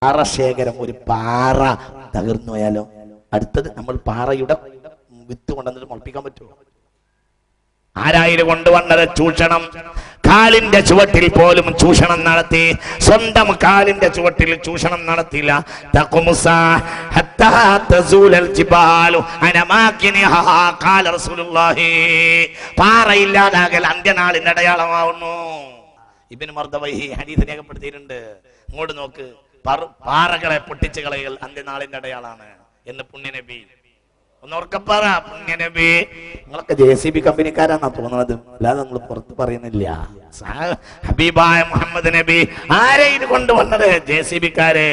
പാറശേഖരം, ഒരു പാറ തകർന്നു പോയാലോ അടുത്തത് നമ്മൾ പാറയുടെ വിത്ത് കൊണ്ടുവന്നിട്ട് മുളപ്പിക്കാൻ പറ്റുമോ? ആരായിരം കൊണ്ടുവന്നത് ചൂഷണം. കാലിന്റെ ചുവട്ടിൽ പോലും ചൂഷണം നടത്തി. സ്വന്തം കാലിന്റെ ചുവട്ടിൽ ചൂഷണം നടത്തില്ല. പാറയില്ലാതാകൽ അന്ത്യനാളിന്റെ അടയാളമാവുന്നു. ഇബ്നു മർദവൈഹി ഹദീസ് രേഖപ്പെടുത്തിയിട്ടുണ്ട്. ഇങ്ങോട്ട് നോക്ക്, പാറകളെ പൊട്ടിച്ചു കളയൽ അന്ത്യനാളിന്റെ അടയാളാണ് എന്ന് പുണ്യനബി. ഒന്നോർക്കപ്പാറ പുണ്യനബി. നിങ്ങളൊക്കെ JCB കമ്പനിക്കാരാന്നാ തോന്നുന്നത്, അല്ലാതെ നമ്മൾ പുറത്ത് പറയുന്നില്ല. ഹബീബായ മുഹമ്മദ് നബി ആരെയും കൊണ്ടുവന്നത്? JCBക്കാരെ.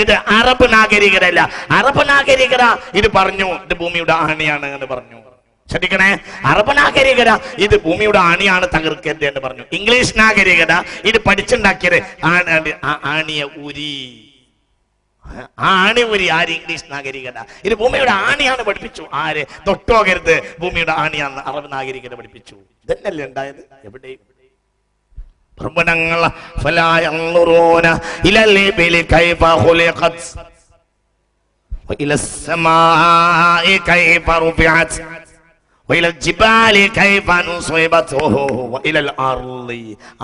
ഇത് അറബ് നാഗരികരല്ല. അറബ് നാഗരികര ഇത് പറഞ്ഞു, ഇത് ഭൂമിയുടെ ആണിയാണ് എന്ന് പറഞ്ഞു. ശ്രദ്ധിക്കണേ, അറബ് നാഗരികത ഇത് ഭൂമിയുടെ ആണിയാണ് തകർക്കരുത് എന്ന് പറഞ്ഞു. ഇംഗ്ലീഷ് നാഗരികത ഇത് പഠിച്ചുണ്ടാക്കിയത് ആണിയ ഊരി, ആണി ഊരി. ആര്? ഇംഗ്ലീഷ് നാഗരികത ഇത് ഭൂമിയുടെ ആണിയാണ് പഠിപ്പിച്ചു. ആര്? തൊട്ടോകരുത്, ഭൂമിയുടെ ആണിയാന്ന് അറബ് നാഗരികത പഠിപ്പിച്ചു. ഇതന്നല്ലേ ഉണ്ടായത് എവിടെയും.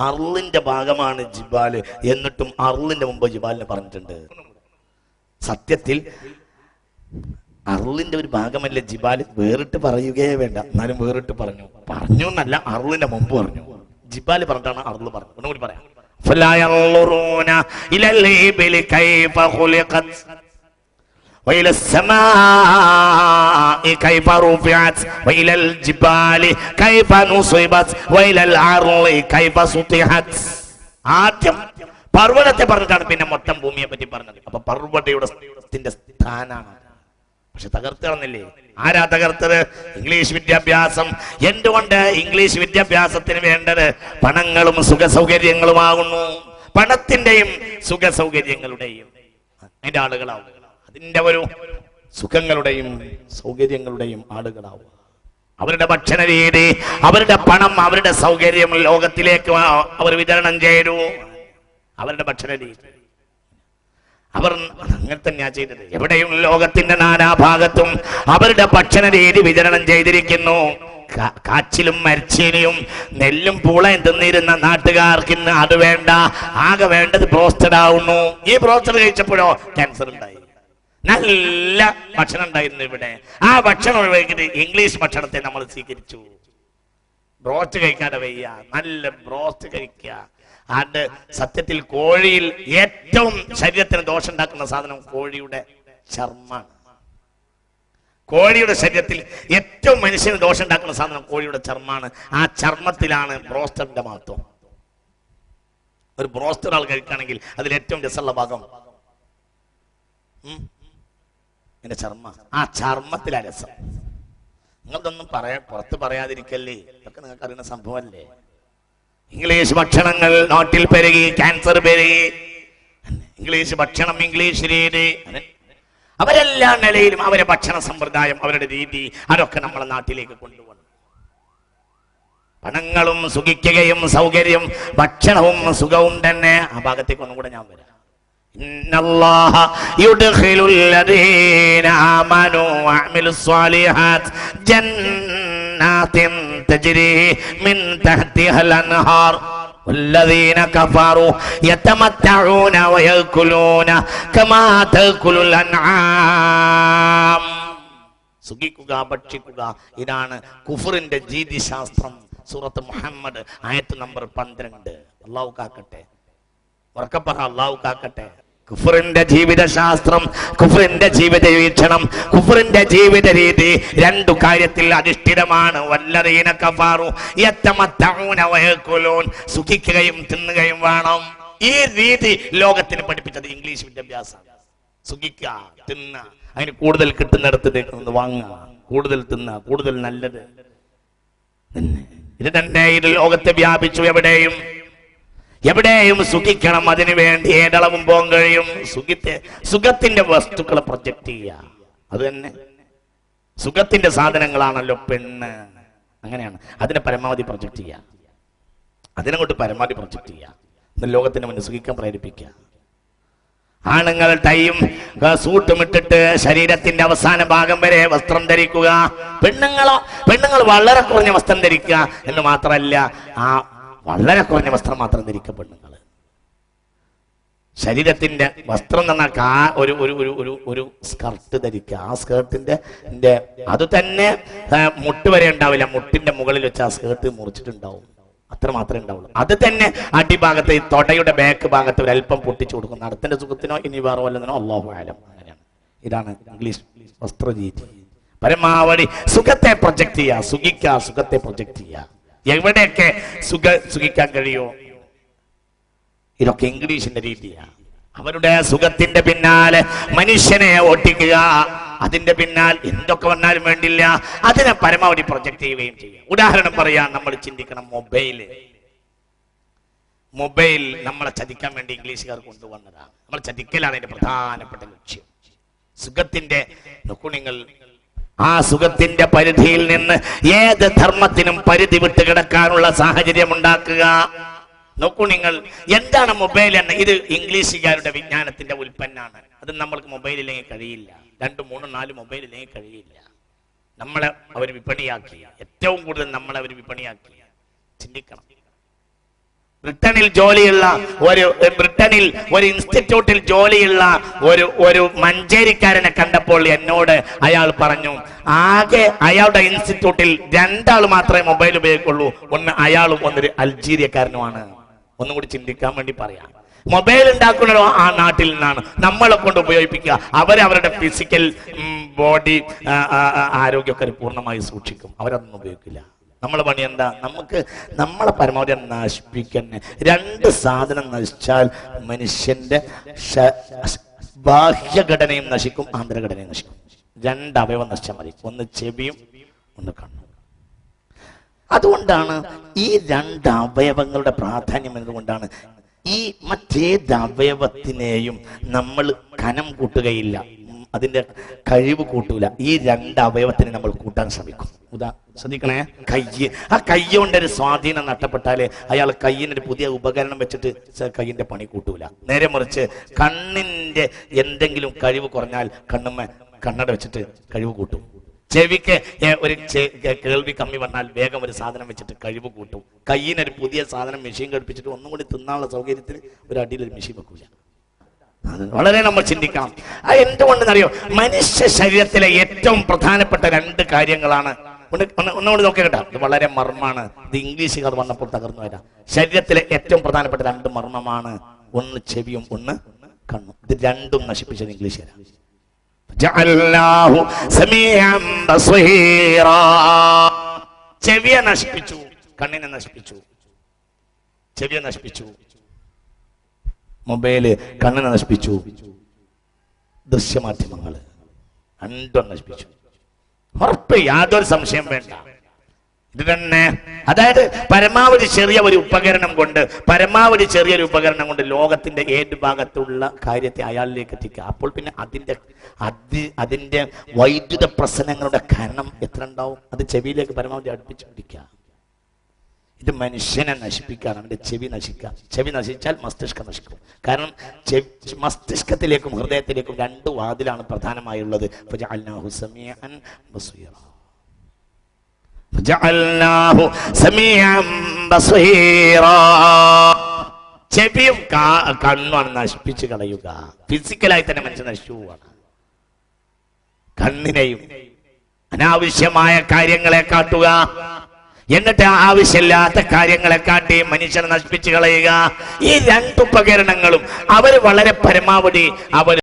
അർളിന്റെ ഭാഗമാണ് ജിബാല്, എന്നിട്ടും അർളിന്റെ മുമ്പ് ജിബാലിനെ പറഞ്ഞിട്ടുണ്ട്. സത്യത്തിൽ അർളിന്റെ ഒരു ഭാഗമല്ലേ ജിബാല്, വേറിട്ട് പറയുകയേ വേണ്ട. എന്നാലും വേറിട്ട് പറഞ്ഞു എന്നല്ല, അർളിന്റെ മുമ്പ് പറഞ്ഞു. ജിബാല് പറഞ്ഞിട്ടാണ് അർള് പറഞ്ഞത്. ഒന്നുകൂടി പറയാം. وإلى السماء كيف رفعت وإلى الجبال كيف نصبت وإلى الأرض كيف سطحت. ആദ്യം പർവ്വതത്തെ പറഞ്ഞിട്ടാണ് പിന്നെ മൊത്തം ഭൂമിയെ പറ്റി പറഞ്ഞത്. അപ്പൊ പർവ്വതയുടെ സ്ഥാനാണ്. പക്ഷെ തകർത്തണമെന്നില്ലേ? ആരാ തകർത്തത്? ഇംഗ്ലീഷ് വിദ്യാഭ്യാസം. എന്തുകൊണ്ട് ഇംഗ്ലീഷ് വിദ്യാഭ്യാസത്തിന് വേണ്ടത് പണങ്ങളും സുഖസൗകര്യങ്ങളുമാകുന്നു. പണത്തിന്റെയും സുഖസൗകര്യങ്ങളുടെയും അതിന്റെ ആളുകളാവും. അതിന്റെ ഒരു സുഖങ്ങളുടെയും സൗകര്യങ്ങളുടെയും ആളുകളാവും. അവരുടെ ഭക്ഷണ രീതി, അവരുടെ പണം, അവരുടെ സൗകര്യം ലോകത്തിലേക്ക് അവർ വിതരണം ചെയ്തു. അവരുടെ ഭക്ഷണ രീതി അവർ അങ്ങനെ തന്നെയാ ചെയ്തത്. എവിടെയും ലോകത്തിന്റെ നാനാഭാഗത്തും അവരുടെ ഭക്ഷണ രീതി വിതരണം ചെയ്തിരിക്കുന്നു. കാച്ചിലും മരച്ചീനിയും നെല്ലും പൂളയും തിന്നിരുന്ന നാട്ടുകാർക്ക് ഇന്ന് അത് വേണ്ട. ആകെ വേണ്ടത് ബ്രോസ്റ്റഡ് ആവുന്നു. ഈ ബ്രോസ്റ്റഡ് കഴിച്ചപ്പോഴോ ക്യാൻസർ ഉണ്ടായി. നല്ല ഭക്ഷണം ഉണ്ടായിരുന്നു ഇവിടെ. ആ ഭക്ഷണം ഒഴിവാക്കിയിട്ട് ഇംഗ്ലീഷ് ഭക്ഷണത്തെ നമ്മൾ സ്വീകരിച്ചു. ബ്രോസ്റ്റ് കഴിക്കാതെ വയ്യ, നല്ല ബ്രോസ്റ്റ് കഴിക്കുക. അത് സത്യത്തിൽ കോഴിയിൽ ഏറ്റവും ശരീരത്തിന് ദോഷം ഉണ്ടാക്കുന്ന സാധനം കോഴിയുടെ ചർമ്മമാണ്. കോഴിയുടെ ശരീരത്തിൽ ഏറ്റവും മനുഷ്യന് ദോഷം ഉണ്ടാക്കുന്ന സാധനം കോഴിയുടെ ചർമ്മമാണ്. ആ ചർമ്മത്തിലാണ് ബ്രോസ്റ്ററിന്റെ മഹത്വം. ഒരു ബ്രോസ്റ്റർ ആൾ കഴിക്കുകയാണെങ്കിൽ അതിൽ ഏറ്റവും രസമുള്ള ഭാഗം എന്റെ ചർമ്മ. ആ ചർമ്മത്തിലാ രസം. നിങ്ങൾക്കൊന്നും പുറത്ത് പറയാതിരിക്കല്ലേ, ഇതൊക്കെ നിങ്ങൾക്ക് അറിയുന്ന സംഭവമല്ലേ. ഇംഗ്ലീഷ് ഭക്ഷണങ്ങൾ നാട്ടിൽ പെരുകി, ക്യാൻസർ പെരുകി. ഇംഗ്ലീഷ് ഭക്ഷണം, ഇംഗ്ലീഷ് രീതി, അവരെല്ലാ നിലയിലും അവരുടെ ഭക്ഷണ സമ്പ്രദായം, അവരുടെ രീതി, അതൊക്കെ നമ്മളെ നാട്ടിലേക്ക് കൊണ്ടുവന്നു. പണങ്ങളും സുഖിക്കുകയും സൗകര്യം, ഭക്ഷണവും സുഖവും തന്നെ. ആ ഭാഗത്തേക്ക് ഒന്നും കൂടെ ഞാൻ വരാം. ഇന്നല്ലാഹ യുദ്ഖിലുൽ ലദീന ആമനൂ വഅമിലുസ് സ്വാലിഹാത്ത് ജന്നാത്തിൻ തജ്രി മിൻ തഹ്തിഹൽ അൻഹാർ والذين كفروا يتمتعون ويأكلون كما تأكل الأنعام. സുഖിക്കുക, ഭക്ഷിക്കുക, ഇതാണ് കുഫറിന്റെ രീതിശാസ്ത്രം. സൂറത്ത് മുഹമ്മദ് ആയത്ത് നമ്പർ 12. അല്ലാഹു കാക്കട്ടെ, ഉറക്കപ്പറ അല്ലാഹു കാക്കട്ടെ. കുഫറിന്റെ ജീവിതശാസ്ത്രം, കുഫറിന്റെ ജീവിത വീക്ഷണം, കുഫറിന്റെ ജീവിത രീതി രണ്ടു കാര്യത്തിൽ അധിഷ്ഠിതമാണ്. വല്ലദീന കഫറു യതമത്തഊന വയകുലൂൻ. സുഖിക്കുകയും തിന്നുകയും വേണം. ഈ രീതി ലോകത്തിന് പഠിപ്പിച്ചത് ഇംഗ്ലീഷ് വിദ്യാഭ്യാസമാണ്. സുഖിക്കുക, തിന്ന, അതിന് കൂടുതൽ കിട്ടുന്നിടത്ത് വാങ്ങുക, കൂടുതൽ തിന്ന, കൂടുതൽ നല്ലത്. ഇത് തന്നെ ഇത് ലോകത്തെ വ്യാപിച്ചു. എവിടെയും സുഖിക്കണം. അതിനു വേണ്ടി ഏതളവും പോകാൻ കഴിയും. സുഖത്തിന്റെ വസ്തുക്കളെ പ്രൊജക്ട് ചെയ്യുക, അത് തന്നെ സുഖത്തിന്റെ സാധനങ്ങളാണല്ലോ പെണ്ണ്. അങ്ങനെയാണ്. അതിനെ പരമാവധി പ്രൊജക്ട് ചെയ്യുക, അതിനങ്ങോട്ട് പരമാവധി പ്രൊജക്ട് ചെയ്യുക, ലോകത്തിന് മുന്നിൽ സുഖിക്കാൻ പ്രേരിപ്പിക്കുക. ആണുങ്ങൾ ടൈയും സൂട്ടും ഇട്ടിട്ട് ശരീരത്തിന്റെ അവസാന ഭാഗം വരെ വസ്ത്രം ധരിക്കുക. പെണ്ണുങ്ങൾ വളരെ കുറഞ്ഞ വസ്ത്രം ധരിക്കുക എന്ന് മാത്രമല്ല, ആ വളരെ കുറഞ്ഞ വസ്ത്രം മാത്രം ധരിക്കുക പെണ്ണുങ്ങൾ. ശരീരത്തിന്റെ വസ്ത്രം എന്ന് പറഞ്ഞാൽ ഒരു സ്കർട്ട് ധരിക്കുക. ആ സ്കേർട്ടിന്റെ അത് തന്നെ മുട്ട് വരെ ഉണ്ടാവില്ല, മുട്ടിന്റെ മുകളിൽ വെച്ച് ആ സ്കേർട്ട് മുറിച്ചിട്ടുണ്ടാവും, അത്ര മാത്രമേ ഉണ്ടാവുള്ളൂ. അത് തന്നെ അടിഭാഗത്ത് തൊടയുടെ ബാക്ക് ഭാഗത്ത് ഒരു അല്പം പൊട്ടിച്ചു കൊടുക്കും. നടത്തിന്റെ സുഖത്തിനോ ഇനി വേറെ വല്ലതിനോ അല്ലാഹു അഅലം. അങ്ങനെയാണ്. ഇതാണ് ഇംഗ്ലീഷ് വസ്ത്രരീതി. പരമാവധി സുഖത്തെ പ്രൊജക്ട് ചെയ്യുക, സുഖിക്കുക, സുഖത്തെ പ്രൊജക്ട് ചെയ്യുക. എവിടെയൊക്കെ സുഖിക്കാൻ കഴിയോ ഇതൊക്കെ ഇംഗ്ലീഷിന്റെ രീതിയാണ്. അവരുടെ സുഖത്തിന്റെ പിന്നാലെ മനുഷ്യനെ ഓട്ടിക്കുക, അതിന്റെ പിന്നാൽ എന്തൊക്കെ വന്നാലും വേണ്ടില്ല, അതിനെ പരമാവധി പ്രൊജക്ട് ചെയ്യുകയും ചെയ്യുക. ഉദാഹരണം പറയാൻ നമ്മൾ ചിന്തിക്കണം, മൊബൈൽ നമ്മളെ ചതിക്കാൻ വേണ്ടി ഇംഗ്ലീഷുകാർ കൊണ്ടുവന്നതാണ്. നമ്മൾ ചതിക്കലാണ് അതിന്റെ പ്രധാനപ്പെട്ട ലക്ഷ്യം. സുഖത്തിന്റെ നിങ്ങൾ ആ സുഖത്തിന്റെ പരിധിയിൽ നിന്ന് ഏത് ധർമ്മത്തിനും പരിധി വിട്ട് കിടക്കാനുള്ള സാഹചര്യം ഉണ്ടാക്കുക. നോക്കൂ നിങ്ങൾ, എന്താണ് മൊബൈൽ എന്ന്? ഇത് ഇംഗ്ലീഷുകാരുടെ വിജ്ഞാനത്തിന്റെ ഉൽപ്പന്നമാണ്. അത് നമ്മൾക്ക് മൊബൈലില്ലെങ്കിൽ കഴിയില്ല. 2, 3, 4 മൊബൈലില്ലെങ്കിൽ കഴിയില്ല. നമ്മളെ അവർ വിപണിയാക്കി, ഏറ്റവും കൂടുതൽ നമ്മളെ അവർ വിപണിയാക്കി. ചിന്തിക്കണം. ബ്രിട്ടനിൽ ഒരു ഇൻസ്റ്റിറ്റ്യൂട്ടിൽ ജോലിയുള്ള ഒരു മഞ്ചേരിക്കാരനെ കണ്ടപ്പോൾ എന്നോട് അയാൾ പറഞ്ഞു, ആകെ അയാളുടെ ഇൻസ്റ്റിറ്റ്യൂട്ടിൽ 2 ആൾ മാത്രമേ മൊബൈൽ ഉപയോഗിക്കുള്ളൂ. ഒന്ന് അയാളും ഒന്നൊരു അൾജീരിയക്കാരനുമാണ്. ഒന്നും കൂടി ചിന്തിക്കാൻ വേണ്ടി പറയാം. മൊബൈൽ ഉണ്ടാക്കുന്നതോ ആ നാട്ടിൽ നിന്നാണ്, നമ്മളെ കൊണ്ട് ഉപയോഗിപ്പിക്കുക. അവരവരുടെ ഫിസിക്കൽ ബോഡി ആരോഗ്യമൊക്കെ പൂർണ്ണമായി സൂക്ഷിക്കും, അവരതൊന്നും ഉപയോഗിക്കില്ല. നമ്മളെ പണി എന്താ? നമ്മളെ പരമാവധി നശിപ്പിക്കന്നെ. 2 സാധനം നശിച്ചാൽ മനുഷ്യന്റെ ബാഹ്യഘടനയും നശിക്കും, ആന്തരഘടനയും നശിക്കും. 2 അവയവം നശിച്ചാൽ മതി, ഒന്ന് ചെവിയും ഒന്ന് കണ്ണും. അതുകൊണ്ടാണ് ഈ 2 അവയവങ്ങളുടെ പ്രാധാന്യം എന്നതുകൊണ്ടാണ് ഈ മറ്റേത് അവയവത്തിനെയും നമ്മൾ കനം കൂട്ടുകയില്ല, അതിന്റെ കഴിവ് കൂട്ടൂല. ഈ 2 അവയവത്തിനെ നമ്മൾ കൂട്ടാൻ ശ്രമിക്കും. ശ്രദ്ധിക്കണേ, ആ കൈ കൊണ്ടൊരു സ്വാധീനം നഷ്ടപ്പെട്ടാല് അയാൾ കയ്യിനൊരു പുതിയ ഉപകരണം വെച്ചിട്ട് കയ്യിന്റെ പണി കൂട്ടൂല. നേരെ മറിച്ച് കണ്ണിന്റെ എന്തെങ്കിലും കഴിവ് കുറഞ്ഞാൽ കണ്ണട വെച്ചിട്ട് കഴിവ് കൂട്ടും. ചെവിക്ക് ഒരു കേൾവി കമ്മി വന്നാൽ വേഗം ഒരു സാധനം വെച്ചിട്ട് കഴിവ് കൂട്ടും. കയ്യിനൊരു പുതിയ സാധനം മെഷീൻ ഘടിപ്പിച്ചിട്ട് ഒന്നും കൂടി തിന്നാനുള്ള സൗകര്യത്തിന് ഒരു അടിയിലൊരു മെഷീൻ വെക്കൂല. അത് വളരെ നമ്മൾ ചിന്തിക്കണം. അത് എന്തുകൊണ്ടെന്നറിയോ? മനുഷ്യ ശരീരത്തിലെ ഏറ്റവും പ്രധാനപ്പെട്ട 2 കാര്യങ്ങളാണ്. ഒന്നുകൂടി നോക്കി കേട്ടോ, ഇത് വളരെ മർമ്മാണ്. ഇത് ഇംഗ്ലീഷുകാർ വന്നപ്പോൾ തകർന്നു വരാം. ശരീരത്തിലെ ഏറ്റവും പ്രധാനപ്പെട്ട 2 മർമ്മമാണ്, ഒന്ന് ചെവിയും ഒന്ന് കണ്ണും. ഇത് 2ഉം നശിപ്പിച്ചത് ഇംഗ്ലീഷുകാരാണ്. ചെവിയെ നശിപ്പിച്ചു, കണ്ണിനെ നശിപ്പിച്ചു. ചെവിയെ നശിപ്പിച്ചു, മൊബൈല് കണ്ണിനെ നശിപ്പിച്ചു, ദൃശ്യമാധ്യമങ്ങൾ 2ഉം നശിപ്പിച്ചു. ഉറപ്പ്, യാതൊരു സംശയം വേണ്ട. ഇത് തന്നെ. അതായത് പരമാവധി ചെറിയൊരു ഉപകരണം കൊണ്ട് ലോകത്തിന്റെ ഏത് ഭാഗത്തുള്ള കാര്യത്തെ അയാളിലേക്ക് എത്തിക്കുക. അപ്പോൾ പിന്നെ അതിന്റെ വൈദ്യുത പ്രശ്നങ്ങളുടെ ഖനം എത്ര ഉണ്ടാവും? അത് ചെവിയിലേക്ക് പരമാവധി അടുപ്പിച്ചു പിടിക്കുക. ഇത് മനുഷ്യനെ നശിപ്പിക്കാൻ അവന്റെ ചെവി നശിക്കുക. ചെവി നശിച്ചാൽ മസ്തിഷ്കം നശിക്കും. കാരണം മസ്തിഷ്കത്തിലേക്കും ഹൃദയത്തിലേക്കും 2 വാതിലാണ് പ്രധാനമായുള്ളത്. ചെവിയും കണ്ണുമാണ് നശിപ്പിച്ചു കളയുക. ഫിസിക്കലായി തന്നെ മനുഷ്യൻ നശിച്ചു പോവാണ്. കണ്ണിനെയും അനാവശ്യമായ കാര്യങ്ങളെ കാട്ടുക, എന്നിട്ട് ആവശ്യമില്ലാത്ത കാര്യങ്ങളെ കാട്ടി മനുഷ്യനെ നശിപ്പിച്ചു കളയുക. ഈ 2 ഉപകരണങ്ങളും അവർ വളരെ പരമാവധി അവർ